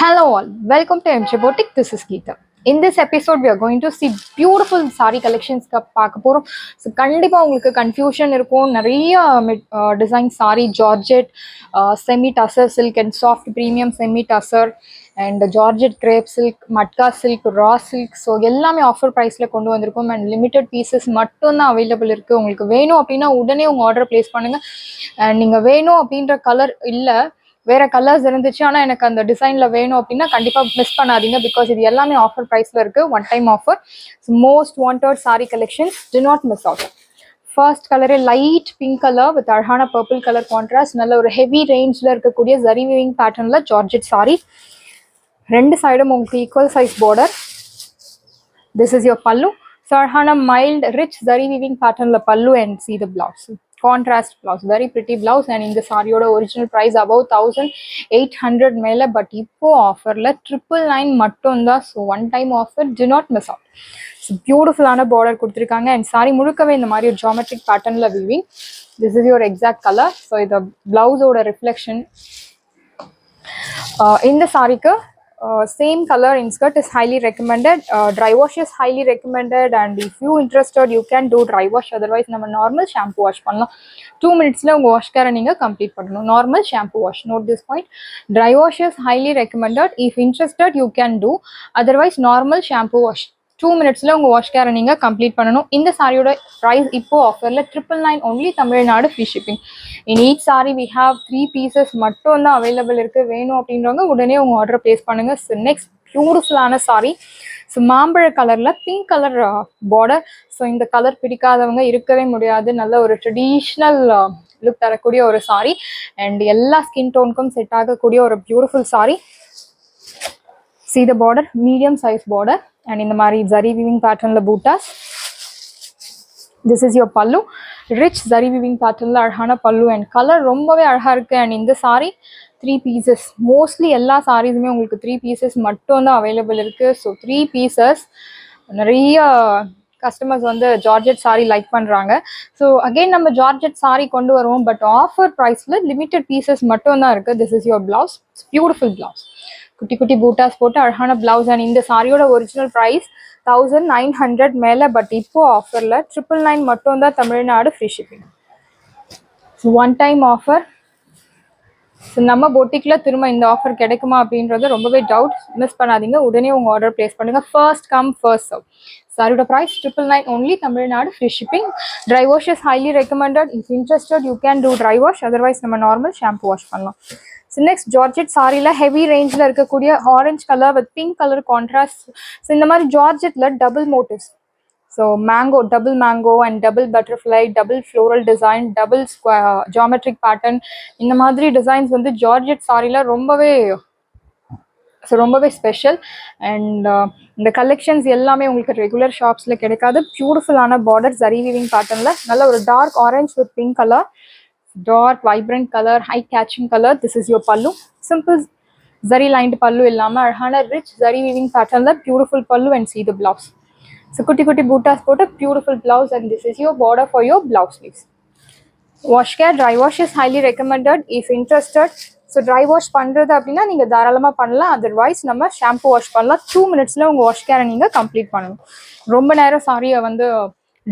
Hello all, welcome to MJ Boutique. This is Geeta. In this episode, we are going to see beautiful saree collections. So, கண்டிப்பா உங்களுக்கு confusion இருக்கும். நிறைய design saree, georgette, semi tussar silk and soft premium semi tussar and georgette crepe silk, matka silk, raw silk. So எல்லாமே offer ப்ரைஸில் கொண்டு வந்திருக்கும் and limited pieces மட்டும்தான் available இருக்குது. உங்களுக்கு வேணும் அப்படின்னா உடனே உங்கள் ஆர்டர் ப்ளேஸ் பண்ணுங்கள். அண்ட் நீங்கள் வேணும் அப்படின்ற கலர் இல்லை, வேற கலர்ஸ் இருந்துச்சு ஆனால் எனக்கு அந்த டிசைன்ல வேணும் அப்படின்னா கண்டிப்பாக மிஸ் பண்ணாதீங்க. பிகாஸ் இது எல்லாமே ஆஃபர் ப்ரைஸ்ல இருக்கு, one time offer. Most wanted sorry collections, to not miss out. First colour light pink colour with அழகான பர்பிள் கலர் கான்ட்ராஸ்ட், நல்ல ஒரு ஹெவி ரேஞ்சில் இருக்கக்கூடிய ஜரி வீவிங் பேட்டர்னில் ஜார்ஜெட் சாரி. ரெண்டு சைடும் உங்களுக்கு equal size border. This is your pallu. So அழகான மைல்ட் ரிச் ஜரி வீவிங் பேட்டர்னில் pallu and see the blouse. Contrast blouse, very pretty blouse. And இந்த சாரியோட ஒரிஜினல் ப்ரைஸ் அபவ் 1800 மேலே. பட் இப்போ ஆஃபரில் 999 மட்டும்தான். So one time offer, to not miss out. So பியூட்டிஃபுல்லான border கொடுத்துருக்காங்க அண்ட் சாரி முழுக்கவே இந்த மாதிரி ஒரு ஜாமெட்ரிக் பேட்டர்னில் weaving. This is your exact colour. So இந்த பிளவுஸோட ரிஃப்ளெக்ஷன். இந்த சாரிக்கு same color in skirt is highly recommended. Dry wash is highly recommended, and if you interested you can do dry wash. Otherwise நம்ம normal shampoo wash பண்ணலாம். 2 minutesல உங்க wash care நீங்க complete பண்ணணும். Normal shampoo wash, note this point. Dry wash is highly recommended. If interested you can do. Otherwise normal shampoo wash 2 minutesல உங்க wash கேரை நீங்க complete பண்ணணும். இந்த சாரியோட ப்ரைஸ் இப்போ ஆஃபர்ல 999 only, Tamil Nadu free shipping. In each sari we have 3 pieces மட்டும் தான் available இருக்கு. வேணும் அப்படின்றவங்க உடனே உங்க ஆர்டர் பிளேஸ் பண்ணுங்க. ஸோ நெக்ஸ்ட் பியூட்டிஃபுல்லான சாரி. ஸோ மாம்பழ கலர்ல பிங்க் கலர் பார்டர். ஸோ இந்த கலர் பிடிக்காதவங்க இருக்கவே முடியாது. நல்ல ஒரு ட்ரெடிஷ்னல் லுக் தரக்கூடிய ஒரு சாரி அண்ட் எல்லா ஸ்கின் டோனுக்கும் செட் ஆகக்கூடிய ஒரு beautiful sari. See the border, medium size border, and in the mari zari weaving pattern la bootas. This is your pallu, rich zari weaving pattern la arhana pallu and color rombave arha irukku. And in the saree 3 pieces, mostly ella sarees me ungalku 3 pieces mattum da available irukku. So 3 pieces nariya customers வந்து georgette sorry like பண்ணுறாங்க. So again நம்ம georgette sorry கொண்டு வருவோம், but offer ப்ரைஸில் limited pieces மட்டும் தான் இருக்குது. This is your blouse, beautiful blouse, குட்டி குட்டி பூட்டாஸ் போட்டு அழகான பிளவுஸ். அண்ட் இந்த சாரியோட ஒரிஜினல் ப்ரைஸ் 1900 மேலே. பட் இப்போ ஆஃபரில் 999 மட்டும் தான், Tamil Nadu free shipping. One time offer. So நம்ம பொட்டிக்கில் திரும்ப இந்த ஆஃபர் கிடைக்குமா அப்படின்றது ரொம்பவே டவுட். மிஸ் பண்ணாதீங்க, உடனே உங்கள் ஆர்டர் பிளேஸ் பண்ணுங்கள். First come first serve. சாரியோட price 999 only, Tamil Nadu free shipping. Dry wash is highly recommended. If interested you can do dry wash. Otherwise நம்ம நார்மல் ஷாம்பு வாஷ் பண்ணலாம். ஸோ நெக்ஸ்ட் ஜார்ஜெட் சாரியில் heavy ரேஞ்சில் இருக்கக்கூடிய orange colour with pink colour contrast. So இந்த மாதிரி ஜார்ஜெட்டில் double motifs. So mango, double mango and double butterfly, double floral design, double geometric pattern, இந்த மாதிரி டிசைன்ஸ் வந்து ஜார்ஜெட் சாரியில் ரொம்பவே ஸ்பெஷல். அண்ட் இந்த கலெக்ஷன்ஸ் எல்லாமே உங்களுக்கு ரெகுலர் ஷாப்ஸில் கிடைக்காது. பியூட்டிஃபுல்லான பார்டர் ஜரி வீவிங் பேட்டர்னில் நல்ல ஒரு dark orange with pink colour, dark vibrant color, high catching color. This is your pallu, simple zari lined pallu illama arhana rich zari weaving pattern la beautiful pallu. And see the blouse. So kutti kutti bootas put a beautiful blouse, and this is your border for your blouse sleeves. Wash care, dry wash is highly recommended if interested. So dry wash பண்றது அப்படின்னா நீங்க தாராளமா பண்ணலாம். Otherwise நம்ம shampoo wash பண்ணலாம். 2 minutesல உங்க wash கேரை நீங்க complete பண்ணணும். ரொம்ப நேரம் சாரியை வந்து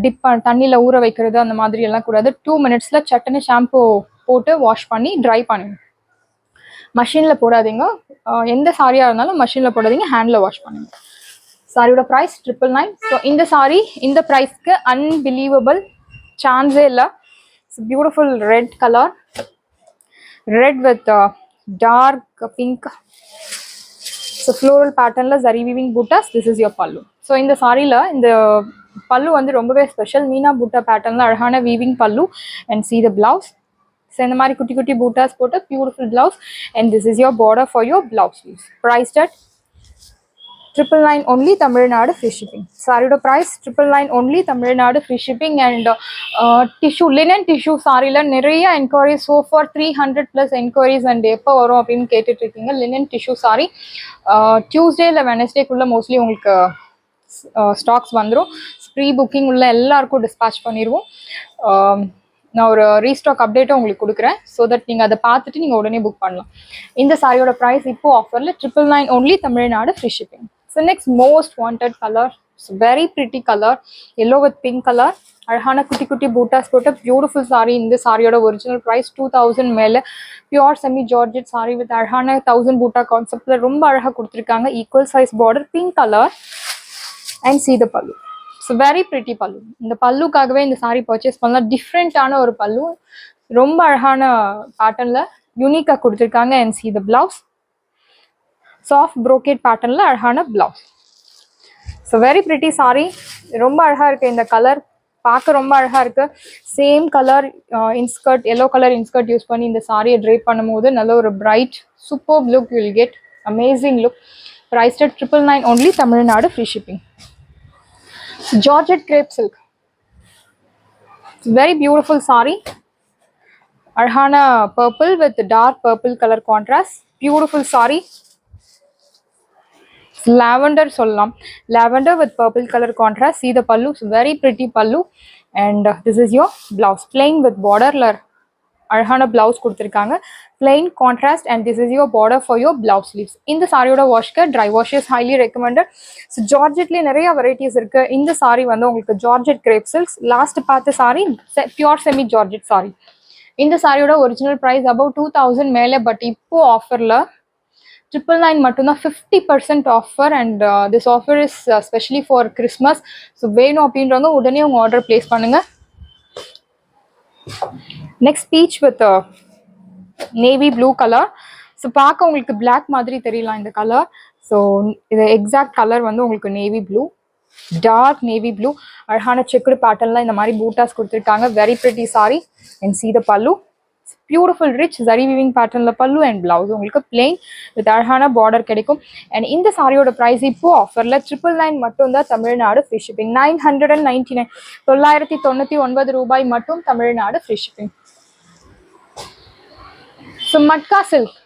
டிப் தண்ணியில் ஊற வைக்கிறது அந்த மாதிரி எல்லாம் கூடாது. 2 minutesல சட்டுன்னு ஷாம்பு போட்டு வாஷ் பண்ணி ட்ரை பண்ணுங்க. மஷினில் போடாதீங்க, எந்த சாரியாக இருந்தாலும் மஷினில் போடாதீங்க, ஹேண்டில் வாஷ் பண்ணுங்க. சாரியோட ப்ரைஸ் 999. ஸோ இந்த சாரி இந்த ப்ரைஸ்க்கு அன்பிலீவபிள், சான்ஸே இல்லை. Beautiful red colour, red with dark pink. So floral பேட்டர்னில் zari weaving buttas. This is your pallu. So இந்த சாரியில் இந்த பல்லு வந்து ரொம்பவே ஸ்பெஷல். மீனா பூட்டா பேட்டர்னில் அழகான weaving pallu. And see the blouse. So இந்த மாதிரி குட்டி குட்டி பூட்டாஸ் போட்டு beautiful blouse. And this is your border for your blouse sleeves. Priced at 999 only, Tamil Nadu free shipping. சாரியோட price 999 only, Tamil Nadu free shipping. And tissue, linen tissue சாரியில் நிறைய enquiries, so for 300+ enquiries. And எப்போ வரும் அப்படின்னு கேட்டுட்டு இருக்கீங்க. லினன் டிஷ்யூ சாரி டியூஸ்டே இல்லை வெனஸ்டேக்குள்ளே mostly உங்களுக்கு ஸ்டாக்ஸ் வந்துடும். ப்ரீ புக்கிங் உள்ள எல்லாருக்கும் டிஸ்பேச் பண்ணிடுவோம். நான் ஒரு ரீஸ்டாக் அப்டேட்டும் உங்களுக்கு கொடுக்குறேன். ஸோ தட் நீங்கள் அதை பார்த்துட்டு நீங்கள் உடனே புக் பண்ணலாம். இந்த சாரியோட ப்ரைஸ் இப்போ ஆஃபரில் 999 only, Tamil Nadu free shipping. So next most wanted colour, very pretty colour, yellow with pink colour. அழகான குட்டி குட்டி பூட்டாஸ் போட்ட பியூட்டிஃபுல் சாரி. இந்த சாரியோட ஒரிஜினல் ப்ரைஸ் 2000 மேலே. Pure semi georgette sorry with அழகான 1000 பூட்டா கான்செப்டில் ரொம்ப அழகாக கொடுத்துருக்காங்க. Equal size border, pink colour and see the பல்லு. ஸோ வெரி பிரிட்டி பல்லு. இந்த பல்லுக்காகவே இந்த சாரி பர்ச்சேஸ் பண்ணலாம். டிஃப்ரெண்ட்டான ஒரு பல்லு, ரொம்ப அழகான பேட்டர்னில் யூனிக்காக கொடுத்துருக்காங்க. And see the blouse, soft brocade பேட்டர்னில் அழகான blouse. So very pretty sari, ரொம்ப அழகாக இருக்குது. இந்த கலர் பார்க்க ரொம்ப அழகாக இருக்குது. Same colour inskirt, yellow colour inskirt use பண்ணி இந்த சாரியை ட்ரேப் பண்ணும்போது நல்ல ஒரு bright super look you will get. Amazing look. Priced at 999 only, Tamil Nadu free shipping. Georgette crepe silk, very beautiful saree. Arhana purple with dark purple color contrast, beautiful saree. Lavender sollaam, lavender with purple color contrast. See the pallu, very pretty pallu. And this is your blouse, plain with border. அழகான blouse கொடுத்துருக்காங்க, plain contrast, and this is your border for your blouse sleeves. இந்த சாரியோட வாஷ்க்கு dry wash is highly recommended. So ஜார்ஜெட்லேயே நிறைய varieties இருக்கு. இந்த சாரி வந்து உங்களுக்கு ஜார்ஜெட் கிரேப் சில்க்ஸ். லாஸ்ட் பார்த்த sari pure semi georgette sari. இந்த சாரியோட ஒரிஜினல் ப்ரைஸ் அபவ் 2000 மேலே. பட் இப்போ ஆஃபரில் 999 மட்டும்தான், 50% offer. And this offer is specially for Christmas. So வேணும் அப்படின்றவங்க உடனே உங்கள் ஆர்டர் பிளேஸ் பண்ணுங்கள். Next peach with navy blue colour. So பார்க்க உங்களுக்கு பிளாக் மாதிரி தெரியலாம் இந்த கலர். ஸோ இது எக்ஸாக்ட் கலர் வந்து உங்களுக்கு navy blue, dark navy blue. அழகான செக்குடு பேட்டர்ன்லாம் இந்த மாதிரி பூட்டாஸ் கொடுத்துருக்காங்க. Very pretty sari. And see the pallu, beautiful rich zari weaving பேட்டர்னில் பல்லு. அண்ட் பிளவுஸ் உங்களுக்கு பிளெயின் வித் அழகான பார்டர் கிடைக்கும். அண்ட் இந்த சாரியோட ப்ரைஸ் இப்போ ஆஃபரில் 999 மட்டும்தான், தமிழ்நாடு ஃப்ரீ ஷிப்பிங். 999, 999 ரூபாய் மட்டும், Tamil Nadu free shipping. So matka silk,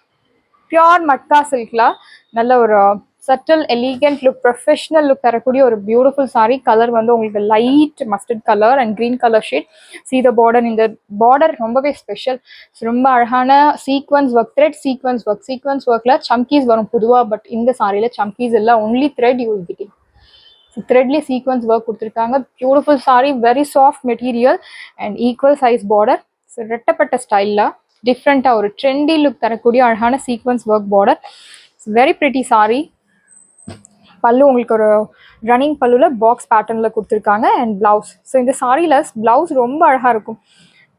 pure matka சில்க்ல நல்ல ஒரு subtle elegant look, professional look தரக்கூடிய ஒரு பியூட்டிஃபுல் சாரி. கலர் வந்து உங்களுக்கு light mustard colour and green colour shade. see the border, இந்த பார்டர் ரொம்பவே ஸ்பெஷல். ரொம்ப அழகான sequence work, thread sequence work. Sequence ஒர்க்கில் சம்கீஸ் வரும் பொதுவாக, பட் இந்த சாரியில் சம்கீஸ் இல்லை, only thread you will get. So த்ரெட்லேயே சீக்வன்ஸ் ஒர்க் கொடுத்துருக்காங்க. Beautiful sorry, very soft material and equal size border. So ரெட்டப்பட்ட ஸ்டைலில் டிஃப்ரெண்ட்டாக ஒரு ட்ரெண்டி லுக் தரக்கூடிய அழகான sequence work border. Very pretty sari. Pallu உங்களுக்கு ஒரு ரன்னிங் பல்லுவில் பாக்ஸ் பேட்டர்னில் கொடுத்துருக்காங்க. அண்ட் பிளவுஸ், ஸோ இந்த சாரியில் பிளவுஸ் ரொம்ப அழகாக இருக்கும்.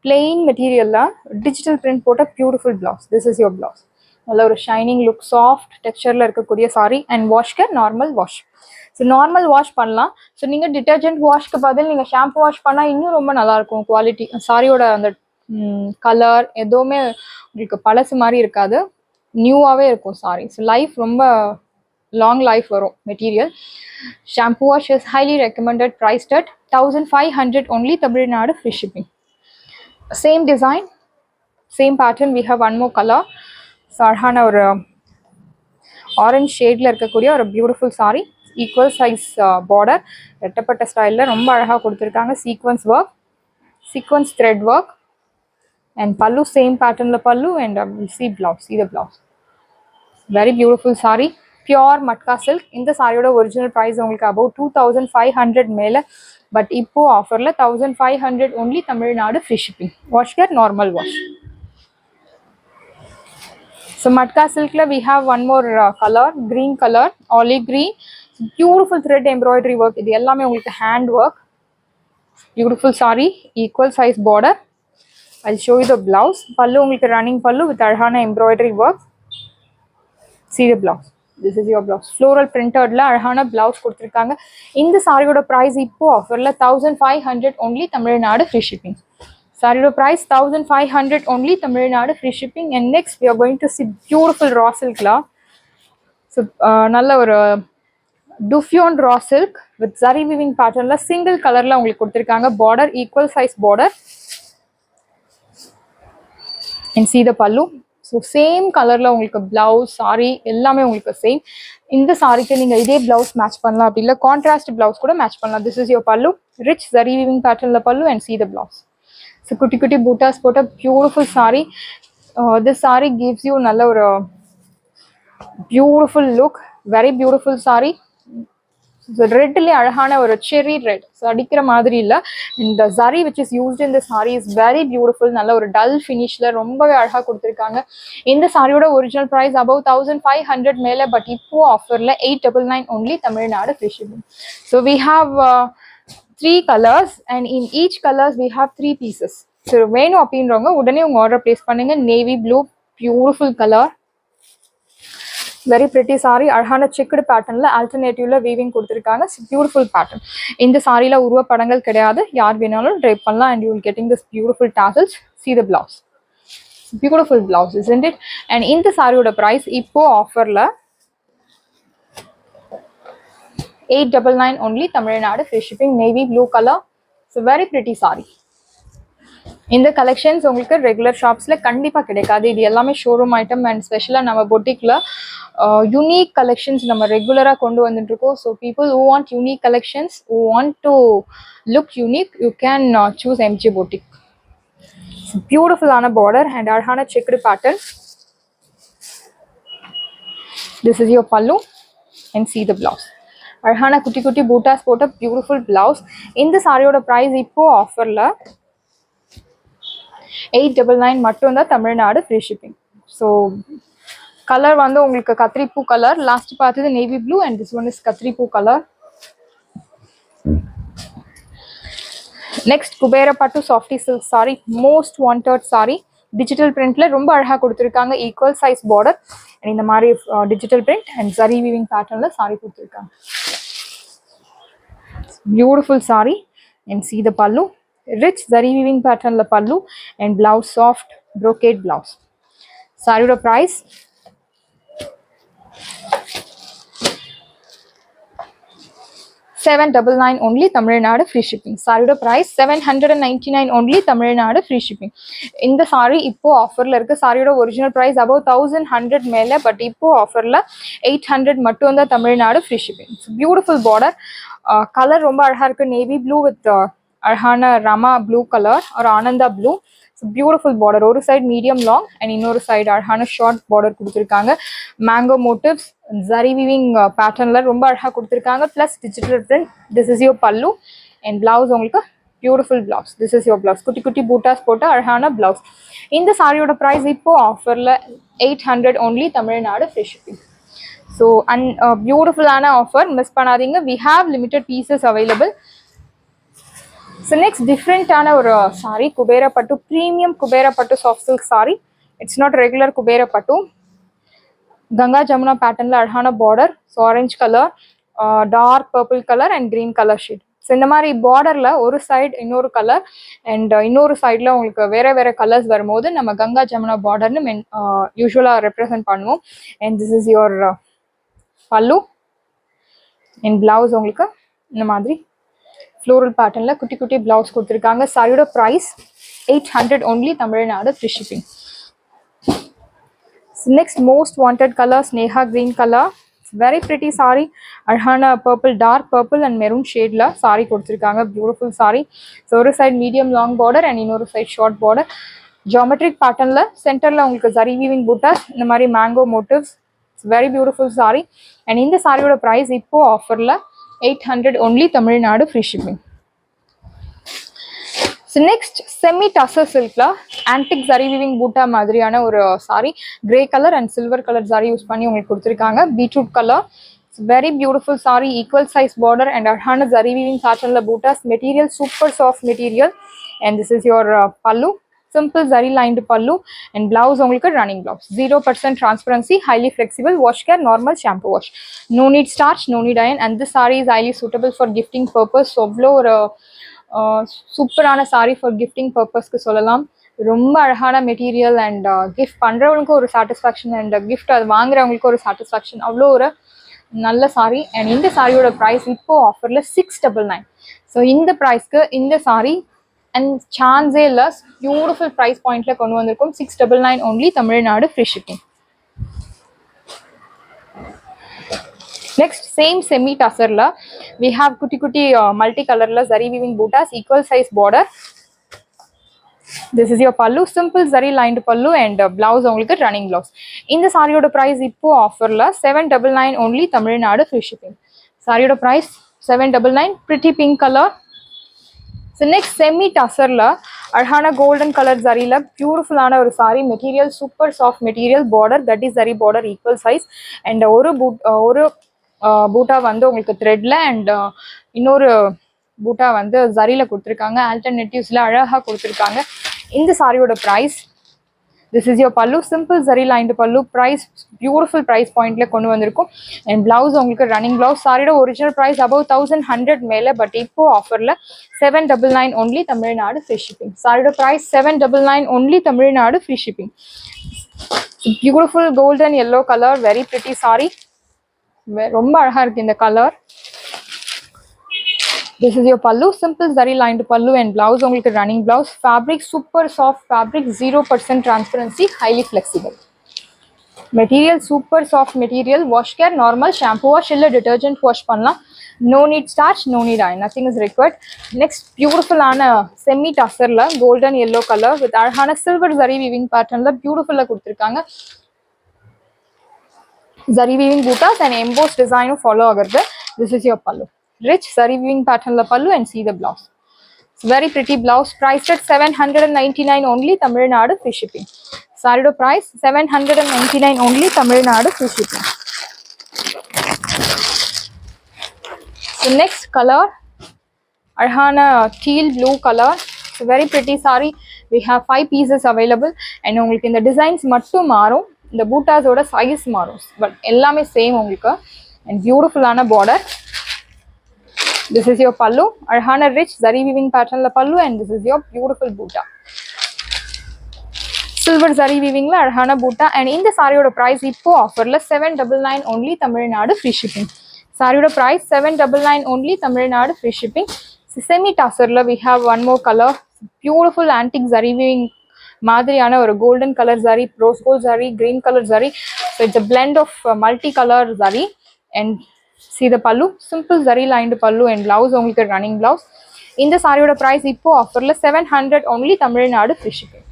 பிளெயின் மெட்டீரியலில் டிஜிட்டல் பிரிண்ட் போட்ட beautiful blouse. This is your blouse. நல்ல ஒரு ஷைனிங் லுக், சாஃப்ட் டெக்ஸ்சரில் இருக்கக்கூடிய சாரி. அண்ட் வாஷ்க்கு normal wash. So normal wash பண்ணலாம். ஸோ நீங்கள் டிட்டர்ஜென்ட் வாஷ்க்கு பதில் நீங்கள் ஷாம்பு வாஷ் பண்ணால் இன்னும் ரொம்ப நல்லாயிருக்கும். குவாலிட்டி சாரியோட அந்த கலர் எதுவுமே உங்களுக்கு பழசு மாதிரி இருக்காது, நியூவாகவே இருக்கும் சாரி. ஸோ லைஃப் ரொம்ப லாங் லைஃப் வரும் material. Shampoo wash is highly recommended. Priced at 1500 only, Tamil Nadu free ஷிப்பிங். Same design, same pattern. We have one more colour. So அழகான ஒரு ஆரஞ்ச் ஷேடில் இருக்கக்கூடிய ஒரு beautiful sari. Equal size border, ரெட்டப்பட்ட ஸ்டைலில் ரொம்ப அழகாக கொடுத்துருக்காங்க. Sequence work, sequence thread work. And pallu same பேட்டர்னில் pallu. And see blouse, see the blouse. Very beautiful sari, pure matka silk. இந்த சாரியோட ஒரிஜினல் ப்ரைஸ் உங்களுக்கு அபவ் 2500 மேலே. பட் இப்போ ஆஃபரில் 1500 only, Tamil Nadu free shipping. Wash care normal wash. So matka சில்கில் we have one more colour, green colour, olive green. Beautiful thread embroidery work. இது எல்லாமே உங்களுக்கு hand work. Beautiful sari, equal size border. I'll show you the blouse. பல்லு உங்களுக்கு running pallu with அழகான embroidery work. see the blouse, this is your blouse. Floral பிரிண்டட்ல அழகான blouse கொடுத்துருக்காங்க. இந்த சாரியோட ப்ரைஸ் இப்போ ஆஃபரில் 1500 only, தமிழ்நாடு ஃப்ரீ ஷிப்பிங். சாரியோட price 1500 only, Tamil Nadu free shipping. And next we are going to see beautiful raw silk la. So நல்ல ஒரு dupion raw silk with zari weaving பேட்டர்ன்ல சிங்கிள் கலர்ல உங்களுக்கு கொடுத்துருக்காங்க. Border equal size border. and see the pallu. So same கலரில் உங்களுக்கு blouse, sorry எல்லாமே உங்களுக்கு சேம். இந்த சாரிக்கு நீங்கள் இதே பிளவுஸ் மேட்ச் பண்ணலாம், அப்படி இல்லை கான்ட்ராஸ்ட் பிளவுஸ் கூட மேட்ச் பண்ணலாம். திஸ் இஸ் யோர் பல்லு, ரிச் ஜரி வீவிங் பேட்டர்னில் pallu. And see the blouse. So குட்டி குட்டி பூட்டாஸ் போட்ட beautiful saree. This saree gives you நல்ல ஒரு beautiful look, very beautiful saree. ரெட்லேயே அழகான ஒரு செரி ரெட், ஸோ அடிக்கிற மாதிரி இல்லை. இந்த சரி which is used in the sorry is very beautiful. நல்ல ஒரு டல் ஃபினிஷில் ரொம்பவே அழகாக கொடுத்துருக்காங்க. இந்த சாரியோட ஒரிஜினல் ப்ரைஸ் அபவ் 1500 மேலே, பட் இப்போ ஆஃபரில் 899 only, Tamil Nadu free shipping. So we have 3 colours and in each colours we have 3 pieces. So வேணும் அப்படின்றவங்க உடனே உங்கள் ஆர்டர் ப்ளேஸ் பண்ணுங்க. Navy blue beautiful colour, very pretty sari. அழகான செக்குடு பேட்டர்னில் ஆல்டர்னேட்டிவ்ல வீவிங் கொடுத்துருக்காங்க. Beautiful pattern. இந்த சாரியில் உருவ படங்கள் கிடையாது, யார் வேணாலும் ட்ரைப் பண்ணலாம். அண்ட் you will getting this beautiful tassels. See the blouse, beautiful blouse, isn't it? And இந்த சாரியோட ப்ரைஸ் இப்போ ஆஃபரில் 899 only, Tamil Nadu free shipping. Navy blue colour, so very pretty sorry. இந்த கலெக்ஷன்ஸ் உங்களுக்கு ரெகுலர் ஷாப்ஸில் கண்டிப்பாக கிடைக்காது. இது எல்லாமே ஷோரூம் ஐட்டம் அண்ட் ஸ்பெஷலாக நம்ம பொட்டிக்கில் யூனிக் கலெக்ஷன்ஸ் நம்ம ரெகுலராக கொண்டு வந்துட்டுருக்கோம். So people who want unique collections, who want to look unique, you can choose MG boutique. பியூட்டிஃபுல்லான பார்டர் அண்ட் அழகான checked pattern. This is your பல்லு அண்ட் see the blouse. அழகான குட்டி குட்டி பூட்டாஸ் போட்ட பியூட்டிஃபுல் பிளவுஸ். இந்த சாரியோட ப்ரைஸ் இப்போ ஆஃபரில் 899 மட்டும்தான், Tamil Nadu free shipping. So colour வந்து உங்களுக்கு கத்திரிப்பூ கலர், லாஸ்ட் பார்த்தது navy blue and this one is கத்திரிப்பூ கலர். நெக்ஸ்ட் குபேர பட்டு softy silk sari, most wanted sari. Digital பிரிண்ட்ல ரொம்ப அழகாக கொடுத்துருக்காங்க. ஈக்குவல் சைஸ் பார்டர் அண்ட் இந்த மாதிரி digital print and zari weaving பேட்டர்ன்ல சாரி கொடுத்துருக்காங்க. Beautiful sari and see the pallu, rich zari weaving pattern la pallu and blouse soft brocade blouse. Saree price 799 only, Tamil Nadu free shipping. சாரியோட price 799 only, Tamil Nadu free shipping. இந்த சாரி இப்போ ஆஃபரில் இருக்குது. சாரியோட ஒரிஜினல் ப்ரைஸ் அபவ் 1100 மேலே, but இப்போ ஆஃபரில் 800 மட்டும் தான், Tamil Nadu free shipping. Beautiful border, colour ரொம்ப அழகாக இருக்குது. நேவி ப்ளூ வித் அழகான ரமா ப்ளூ கலர் ஒரு ஆனந்தா ப்ளூ. பியூட்டிஃபுல் பார்டர், ஒரு சைடு மீடியம் லாங் அண்ட் இன்னொரு சைடு அழகான ஷார்ட் பார்டர் கொடுத்துருக்காங்க. மேங்கோ மோட்டிவ்ஸ் ஜரி வீவிங் பேட்டர்ன்ல ரொம்ப அழகாக கொடுத்துருக்காங்க. Plus digital print. This is your பல்லு அண்ட் பிளவுஸ் உங்களுக்கு beautiful blouse. This is your blouse. குட்டி குட்டி பூட்டாஸ் போட்டு அழகான பிளவுஸ். இந்த சாரியோட ப்ரைஸ் இப்போ ஆஃபரில் 800 only, Tamil Nadu free shipping. So பியூட்டிஃபுல்லான ஆஃபர், மிஸ் பண்ணாதீங்க. We have limited pieces available. So next டிஃப்ரெண்ட்டான ஒரு சாரி, குபேர பட்டு, ப்ரீமியம் குபேர பட்டு soft silk sari. It's not regular Kubera பட்டு. கங்கா ஜமுனா பேட்டர்னில் அழகான border, so orange colour, dark purple colour and green colour shade. So இந்த மாதிரி பார்டரில் ஒரு சைடு இன்னொரு கலர் அண்ட் இன்னொரு சைடில் உங்களுக்கு வேறு வேறு கலர்ஸ் வரும்போது நம்ம கங்கா ஜமுனா பார்டர்னு யூஸ்வலாக ரெப்ரசன்ட் பண்ணுவோம். அண்ட் திஸ் இஸ் யுவர் பல்லு அண்ட் பிளவுஸ் உங்களுக்கு இந்த மாதிரி ஃப்ளோரல் பேட்டர்னில் குட்டி குட்டி பிளவுஸ் கொடுத்துருக்காங்க. சாரியோட price 800 only, Tamil Nadu free shipping. Next most wanted colour Sneha green colour, very pretty sari. அழகான purple, dark purple and maroon ஷேடில் சாரி கொடுத்துருக்காங்க. பியூட்டிஃபுல் சாரி. ஸோ ஒரு side medium long border and இன்னொரு சைடு ஷார்ட் பார்டர். ஜியோமெட்ரிக் பேட்டர்னில் சென்டரில் உங்களுக்கு ஜரி வீவிங் பூட்டாஸ், இந்த மாதிரி mango motifs. Very beautiful sari. And இந்த சாரியோட ப்ரைஸ் இப்போ ஆஃபரில் 800 only, Tamil Nadu free shipping. So next semi tussar சில்க்ல antique zari weaving பூட்டா மாதிரியான ஒரு sorry, grey colour and silver colour sorry use பண்ணி உங்களுக்கு கொடுத்துருக்காங்க. Beetroot colour, very beautiful sari. Equal size border and அழகான ஜரி வீவிங் பேட்டர்னில் buttas. Material super soft material and this is your பல்லு, simple zari lined பல்லு and blouse உங்களுக்கு running blouse. 0% transparency, highly flexible, wash care, normal shampoo wash, no need starch, no need iron, and this saree is highly suitable for gifting purpose. So அவ்வளோ ஒரு சூப்பரான sorry for gifting பர்பஸ்க்கு சொல்லலாம். ரொம்ப அழகான material and gift பண்ணுறவங்களுக்கும் ஒரு satisfaction and gift அது வாங்குறவங்களுக்கும் ஒரு சாட்டிஸ்ஃபேக்ஷன். அவ்வளோ ஒரு நல்ல சாரி. அண்ட் இந்த சாரியோட ப்ரைஸ் இப்போ ஆஃபரில் 699. ஸோ இந்த ப்ரைஸ்க்கு இந்த சாரி அண்ட் சான்ஸே இல்லை, பியூட்டிஃபுல் ப்ரைஸ் பாயிண்ட்ல கொண்டு வந்திருக்கோம். 699 only, Tamil Nadu free shipping. Next same semi டசர்ல வி ஹாவ் குட்டி குட்டி மல்டி கலர்ல zari weaving butas, equal size border. This is your pallu, simple zari lined pallu and blouse உங்களுக்கு running blouse. இந்த சாரியோட price இப்போ ஆஃபர்ல 799 only தமிழ்நாடு free shipping. சாரியோட price 799, pretty pink color. So next semi tasserல அழகான golden color zariல beautiful ஆன ஒரு saree material, super soft material, border that is zari border equal size and ஒரு பூட்டா வந்து உங்களுக்கு threadல and இன்னொரு பூட்டா வந்து zariல கொடுத்திருக்காங்க. alternatives ல அழகா கொடுத்திருக்காங்க. இந்த சாரியோட price, this is your pallu, simple zari lined pallu, price beautiful price point ல கொண்டு வந்திருக்கும் and blouse உங்களுக்கு running blouse. சாரியோட original price above 1100 மேல, பட் இப்போ ஆஃபர்ல 799 only தமிழ்நாடு free shipping. சாரியோட price 799 only Tamil Nadu free shipping. Beautiful golden yellow color, very pretty saree, ரொம்ப அழகா இருக்கு இந்த colour. This is your pallu, simple zari lined pallu and blouse உங்களுக்கு running blouse. Fabric super soft fabric, 0% transparency, highly flexible. Material super soft material, wash care normal, shampoo wash இல்ல detergent wash பண்ணலாம். No need starch, no need iron, nothing is required. Next beautiful ஆன semi tasserல golden yellow color with அழகான silver zari weaving patternல beautifulல கொடுத்திருக்காங்க. Zari weaving bootas and embossed design follow ஆகிறது. This is your pallu. Rich zari weaving pattern la pallu and see the blouse. It's very pretty blouse, priced at 799 only Tamil Nadu free shipping. Saree price 799 only Tamil Nadu free shipping. The next color, Arhana teal blue color. It's a very pretty saree. We have 5 pieces available and உங்களுக்கு இந்த designs மட்டும் மாறும், இந்த bootas ஓட size மாறும், but எல்லாமே same உங்களுக்கு and beautiful ஆன border. This is your pallu, Arhana rich zari weaving pattern la pallu and this is your beautiful boota. Silver zari weaving la Arhana boota and in the saree oda price இப்போ ஆஃபர்ல 799 only Tamil Nadu free shipping. Saree oda price 799 only Tamil Nadu free shipping. Semi tasserல we have one more color, beautiful antique zari weaving மாதிரியான ஒரு golden color zari, rose gold zari, green color zari. So it's a blend of multi color zari and see the pallu, simple zari lined pallu and blouse உங்களுக்கு running blouse. இந்த சாரியோட price இப்போ ஆஃபர்ல 700 only Tamil Nadu free shipping.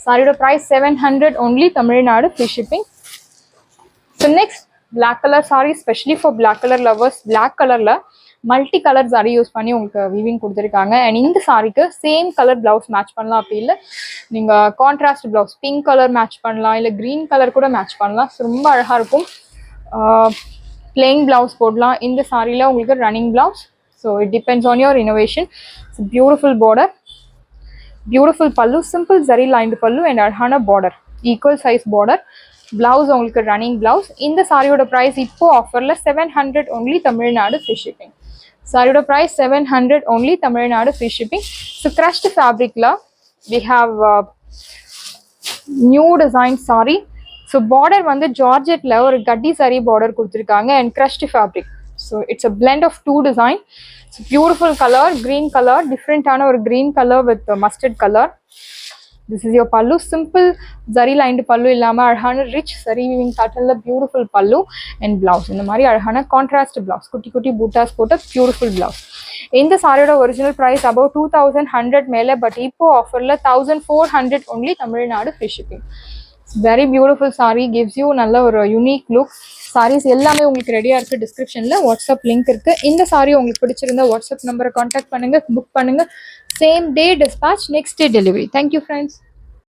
சாரியோட price 700 only Tamil Nadu free shipping. So next black color saree, especially for black color lovers, black colorல multi color saree use பண்ணி உங்களுக்கு weaving கொடுத்திருக்காங்க and இந்த சாரிக்கு same color blouse match பண்ணலாம். அப்படி இல்ல நீங்க contrast blouse pink color match பண்ணலாம், இல்ல green color கூட match பண்ணலாம். ரொம்ப அழகா இருக்கும். Plain blouse போடலாம். இந்த சாரில உங்களுக்கு running blouse, so it depends on your innovation. It's a beautiful border, beautiful pallu, simple zari lined pallu and அழகான border, equal size border. Blouse உங்களுக்கு running blouse. இந்த சாரியோட price இப்போ ஆஃபர்ல 700 only தமிழ்நாடு free shipping. சாரியோட price 700 only Tamil Nadu free shipping. So crushed fabricல we have new design saree. So border வந்து ஜார்ஜெட்ல ஒரு கட்டி saree border கொடுத்திருக்காங்க and crushed fabric. So it's a blend of two design. It's a beautiful color, green color, different ஆன ஒரு green color with mustard color. This is your pallu, simple zari lined pallu இல்லாம அழகான rich zari weaving patternல beautiful pallu and blouse. இந்த மாதிரி அழகான contrast blouse, குட்டி குட்டி பூட்டாஸ் போட்ட beautiful blouse. இந்த சாரியோட ஒரிஜினல் price above 2100 மேல, பட் இப்போ ஆஃபர்ல 1400 only Tamil Nadu free shipping. Very beautiful saree, gives you நல்ல ஒரு unique look. sarees எல்லாமே உங்களுக்கு ரெடியா இருக்கு. டிஸ்கிரிப்ஷன்ல வாட்ஸ்அப் லிங்க் இருக்கு. இந்த saree உங்களுக்கு பிடிச்சிருந்தா வாட்ஸ்அப் நம்பரை கான்டாக்ட் பண்ணுங்க, புக் பண்ணுங்க. Same day dispatch, next day delivery. Thank you friends.